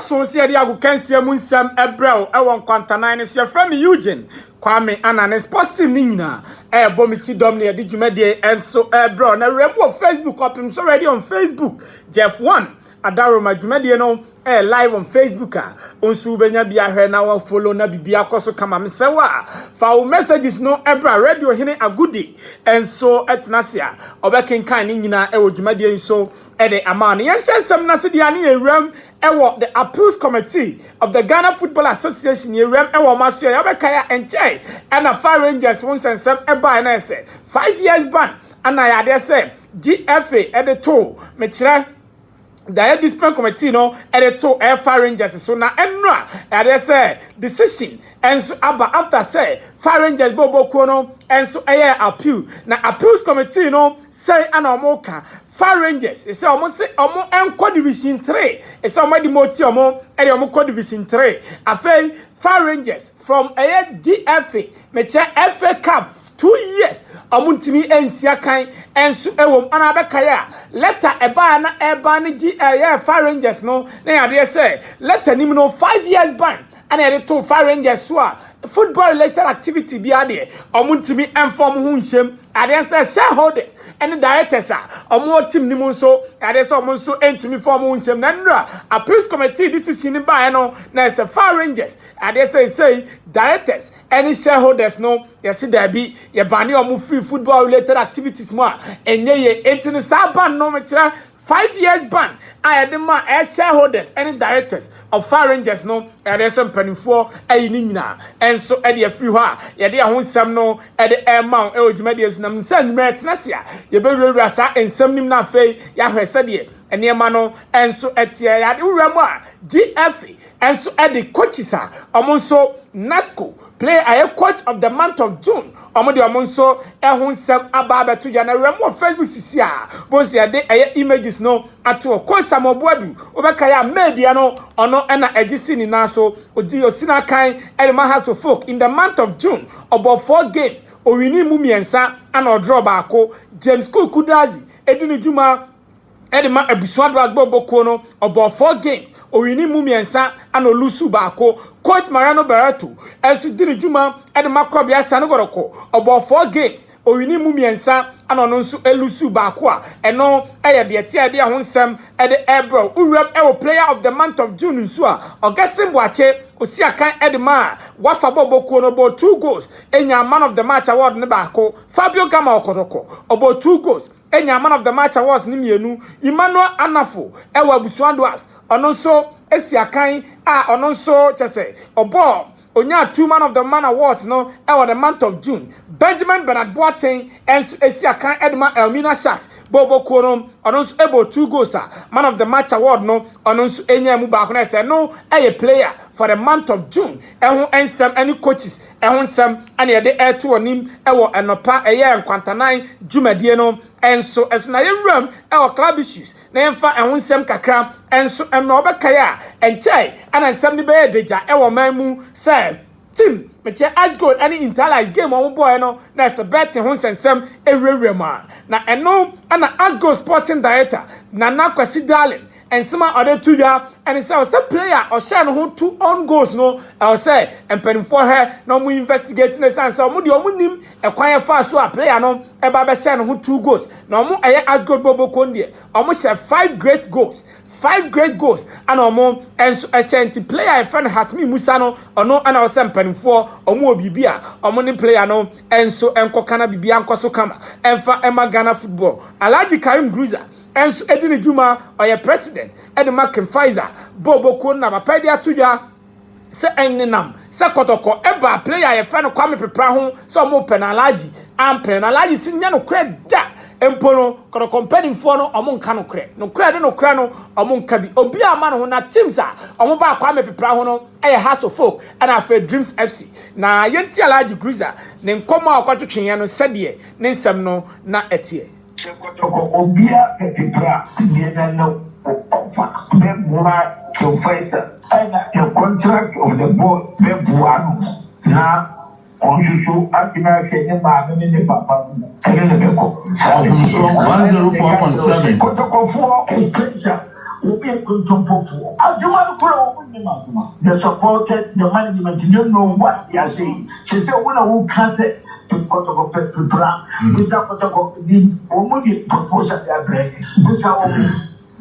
So see the agu kensia munsam ebrel e won kwantana ne so from Eugene Kwame Anane sports team nyina e bo mi ti dom ne de dwumade enso ebrel na remo Facebook opim so ready on Facebook Jeff 1 Adaro ma dwumade no live on Facebook onsu benya bia hwe na wa follow na bibia koso kama mesewa fa messages no ebrel radio hene agudi enso etnasia obekenkan ne nyina e wo dwumade enso e de amane yensensem na se dia ne ewram ewo the appeals committee of the Ghana Football Association yewem ewo maso ya bekaya enche na Fire Rangers won sensem eba na ese 5 years ban ana ya de say GFA editor metire the discipline committee no editor Fire Rangers so na enra ya de say decision enso aba after say Fire Rangers bobokuo no enso appeal na appeals committee no say ana omoka Fire Rangers say omo enko division 3 say omo di moti omo e omo ko division 3 afei Fire Rangers from DFA meche FA Cup 2 years omo ntimi ensia kan enso ewom ana abekaya letter eba na eba ni Fire Rangers no na ya de say letter nim no 5 years ban and I to Fire Rangers so football related activity be ade omuntimi inform hu nsem ade say shareholders and directors omo team ni mu so ade say omo so entimi form hu nsem na nra appeals committee this is in by no na say Fire Rangers ade say directors and shareholders no yes there be ye bani omo free football related activities mo enye ye entini sa ban no metra 5 years ban I the man as shareholders and directors of Fire Rangers no and there's some penifo ayi ni nyina and so e dey free ho ye dey ahonsam no e dey amount e odwumade nam nsan metenasia ye be wura sa ensam nim na afei ya hwese de enema no and so etie ya de wura mu a GF and so e dey coaches omo so NASCO play a coach of the month of June omo de omo so ehonsam aba beto ya na remo Facebook sisi a bo se de images no ato coach Samobuadu obeka ya media no ono na ejisi ni na so odi osina kan elma house of folk in the month of June about 4 games owini mu miensa and draw baako James Kudazi edini juma edema ebusuado agboboko no about 4 games owini mu miensa and olusu baako coach Mariano Barato esu dini juma edema kwabia sanogoroko about 4 games owini mu miensa ano nso elusu baako a eno eye de tie de ahonsem e de ebro uram e player of the month of June nso a Augustine Boache osiakan edema wafa boboko no about 2 goals enya man of the match award ne baako Fabio Gama Okotoko about 2 goals enya man of the match awards ni mienu Emmanuel Anafo e wa busuandoas ono nso esiakan a ono nso chese obo onya 2 man of the man awards no e wa the month of June Benjamin Bernard Boateng and esiakan Edma Elmina Sharks bobo konom ono nso ebo 2 goals man of the match award no ono nso enya mu ba ko na say no a player for the month of June ehun ensem any coaches ehun sem ane ye de eto onim ewo enopa eye nkwantanan dwumadie no enso na yewram ewo club issues na yemfa ehun sem kakra enso emna obekaya entai ana nsem ni be deja ewo manmu say team meche as goal any interlight game on boy no na se bet ho sensem ewrewrema na eno ana as goal sporting director Nana Kwasi Darling and some other two ya and it's a player or share no 2 on goals no I say and pen for her no mu investigating the sense so mu de omunim e kwan fast so a player no e ba be share no 2 goals no mu eye as goal bobo kondie omu share 5 great goals and omo and a senti player a friend has me Musa no ono ana o sempen for omo obibi a omo ni player no enso enkoka na bibia nkoso kama emfa ema Ghana football Alhaji Karim Gruza enso edini juma oye president edema Pfizer bobo ko na mapadi atudwa se enninam se kotoko eba player a friend Kwame Pepra ho so omo penalaji ampenalaji sinya no kreda empono kono company for no omo nka no kre no kre no omo nka bi obi ama no na teams a omo ba Kwame Pepra ho no eye House of Folk and afa Dreams FC na yenti Alhaji Gruza ne nkomo akwatwetwe no sede ne nsem no na etie kotoko obia Pepra si na no Professor, and the contract of the board, the Buano. Now, on you show up in our Kenya, in the Papa, and in the Beko. 104.7. Protocol 4 extension will be a good for. As you want to grow, they supported the management. You don't know what they are saying. She said, when I will cut it. Protocol plan. This protocol the only proposal they are bringing. This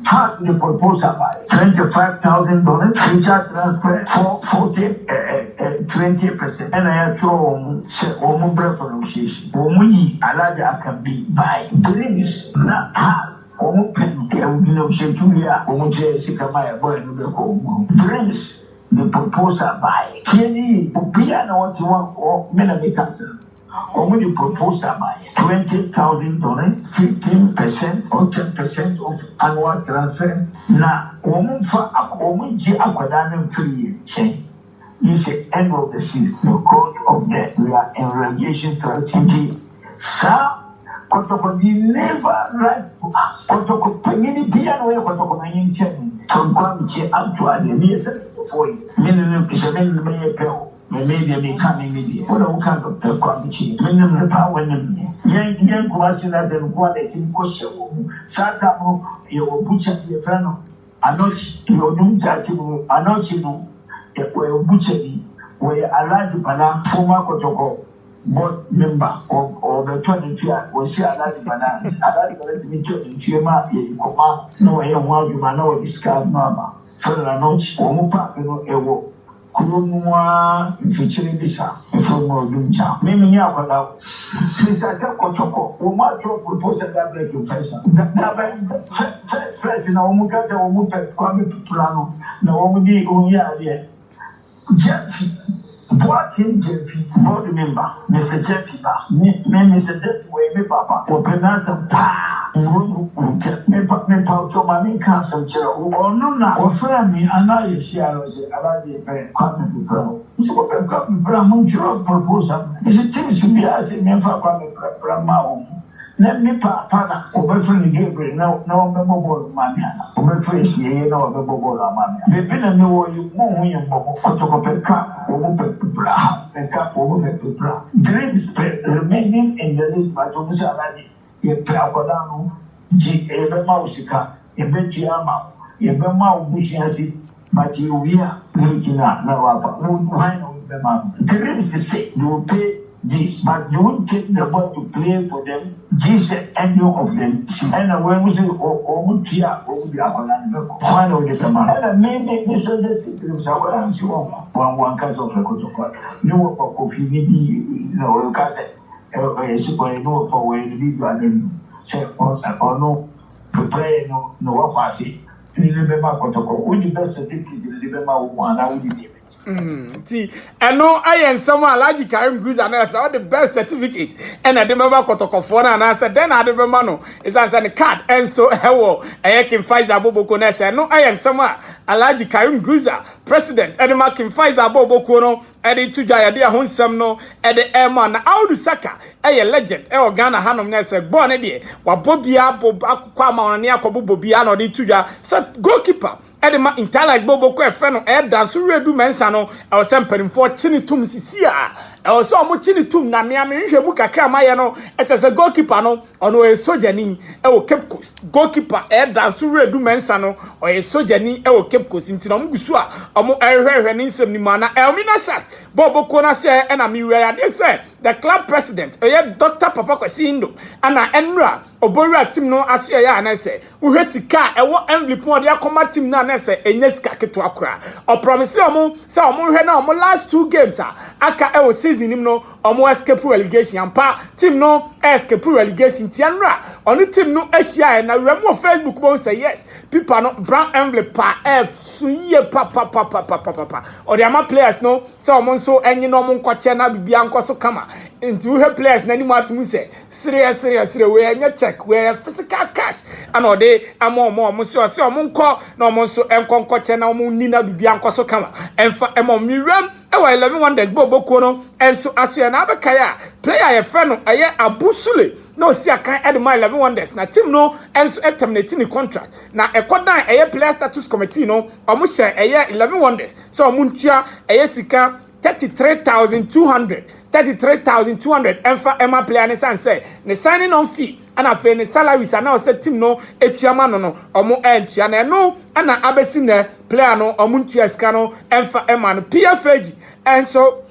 part the proposal by $25,000 future transfer for 20%. And I have to say breath negotiation. Alaja can be by dreams not hard. Pen negotiate 2 years. Sikamaya boy dreams the proposal by Kenny Piano what you want or Menamika. Only proposal by $20,000, 15% or 10% of annual transfer. Now, woman G Aquadan 3 years. You say end of the season, because of that we are in relegation strategy. Sir, Kotoko never write to us. Kotoko Penny Piano, Kotoko Mayin, from Kwamichi actually, near for you. Minimum is a minimum. Media may come in media. What all kinds of quality. Minimum the power in the young question as a quality in question. Satamu, your butcher, your friend, I know your doom judging, I know you know, if we're butchery, where a large banana, former Kotoko, board member of the 20 year, was here a large banana, a large banana to meet you in Chima, in Coma, no, I don't want you, man, no, discard mama. Further, I know, Omupa, you know, Kurumwa featuring this from Dunja. Mimi Yako, Mr. Kotoko, Umato proposed that break to Fesa. That first in Omukata Omuka, Kwame Plano, Naomi Unya, Jeffy, Boatin Jeffy, board member, Mr. Jeffy, Mr. Jeffy, me Papa, or Penata Pa. Me pauto mami cancer or no or family and I share a Kwame Pro. So Kwame Pro proposal is a thing to be as a member of Kwame. Let me Papa or Bertrand Gabriel no memorable mania. Or Bertrand no memorable mania. They've been a new you more Kotoko or Bra and Cap over Bra. Dreams remaining in the list by Tomusa. Ye Pragodano, G. Mausika, a Benjiama, a Bema Bushiasi, but you are looking at Nawapa, no wine with the man. The rest is say you will pay this, but you won't take the ball to play for them. Jesus, any of them, and when we say, or Mutia, or the Aqualan, one of the man. And maybe this is the one case of the Kotoko. No, for coffee, no, super no for where the people say or no prepare no party. Remember Kotoko, which is the certificate remember one I would see, and no, I am someone like Karim Bruce and I saw the birth certificate, and I remember Kotoko for and I said, then I remember no, it's answer the card, and so I can find a Bobo Conessa. No, I am someone Alaji Karim Gruza, President, and I can find a Bobo Kono, and it to Jaya dear Honsam no, and the Emma, Audu Saka, a legend, Ghana Hanum Nessa, born a day, while Bobia Bob Aquama and Yakobo Bobiano de Tuja, said goalkeeper. Edema intala Bobo ko efre no dance redu mensa no e was sempering for tinitum sisia e was so mo tinitum na me hwehwe mu kakra maye no etese goalkeeper no ono e sojani e wo Cape Coast goalkeeper dance redu mensa no o e sojani e wo Cape Coast ntina mo gusu a omo hwehwe ni nsem ni mana Elmina Sas Bobo ko na se e na mi wi ya de se the club president Dr. Papa Kwesi Indo ana enra Obora team no asia ya na se uhwe sika ewo envelope mo de akoma team na na se enya sika keto akora o promise omo se omo hwe na omo last 2 games aka ewo season nim no omo escape relegation ampa team no escape relegation tianra oni team no asia na remo Facebook mo say yes people no brown envelope pa f suye pa o de ama players no se omo so enyi no omo nkoche na bibia nkoso kama nti uhwe players na ni mo atumu se serious we enya check we physical cash and all day amo so se omo nko na omo so enkonkoche na omo ni na bibia nkoso kama emfa emo miram wa 11 wonders bobo no enso aso na abekaya player ye fe no eye abusule na osi akan edema 11 wonders na team no enso terminate ni contract na ekodan eye player status committee no omo share eye 11 wonders so omo ntua eye sika 33,200 enfa ema player ne san say ne signing on fee ana fe ne salaries ana o say team no etuama no omo entua na no ana abesi na player no omo ntua sika no enfa ema no PFAG enso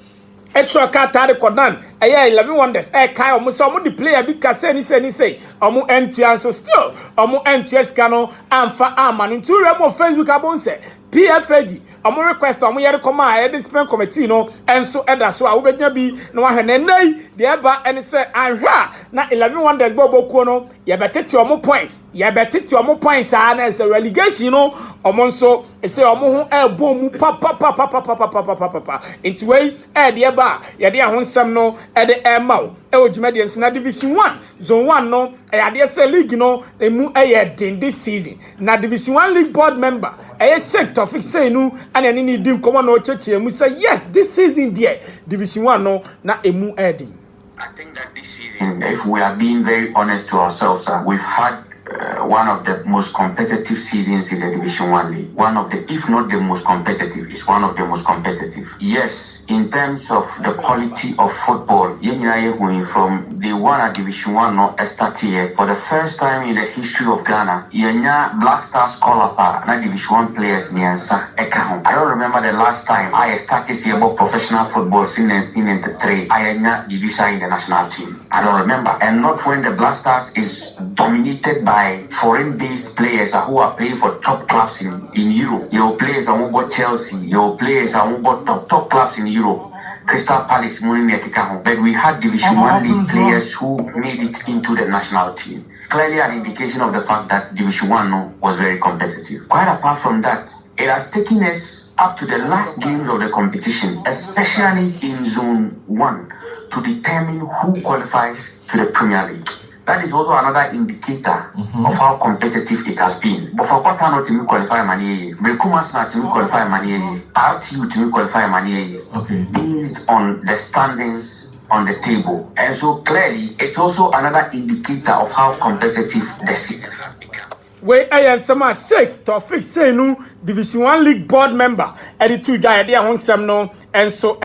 etro ka tare kodan eye 11 wonders kai omo so omo the player bi ka say ni say omo entua so still omo entua sika no amfa ama no ntu remo Facebook abon say PFAG omo request omo yere koma e discipline committee no enso eda so a wo benya bi na wa hene nei de eba ene say anhwa na 11 wonders bobo no ye betete omo points na say relegation no omo nso e say omo ho ebo mu pa enti wey e de eba ye de ahonsam no e de emaw e odwumade nso na division 1 zone 1 no e ade say league no emu e ye din this season na division 1 league board member e Sheikh Taufik say nu and any need dim come on cheche mu say yes this season there division 1 no na emu edin. I think that this season, if we are being very honest to ourselves, we've had one of the most competitive seasons in the Division 1 League. One of the, if not the most competitive, is one of the most competitive. Yes, in terms of the quality of football, from the one at Division 1 no started here for the first time in the history of Ghana. Black Stars call up na Division 1 players I don't remember the last time I started seeing about professional football since 1993. I Division in the national team. I don't remember, and not when the Black Stars is dominated by foreign-based players who are playing for top clubs in Europe. Your players are about Chelsea. Your players are about top clubs in Europe. Crystal Palace, but we had Division 1 League players who made it into the national team. Clearly an indication of the fact that Division 1 was very competitive. Quite apart from that, it has taken us up to the last games of the competition, especially in Zone 1, to determine who qualifies to the Premier League. That is also another indicator of how competitive it has been. But for Qatar not to qualify money, Brekumas not to qualify money, RTU to qualify money, based on the standings on the table. And so clearly, it's also another indicator of how competitive the season has become. We ayan sama Sheikh Taufik say no Division 1 League board member. Edi two guy there on some no and so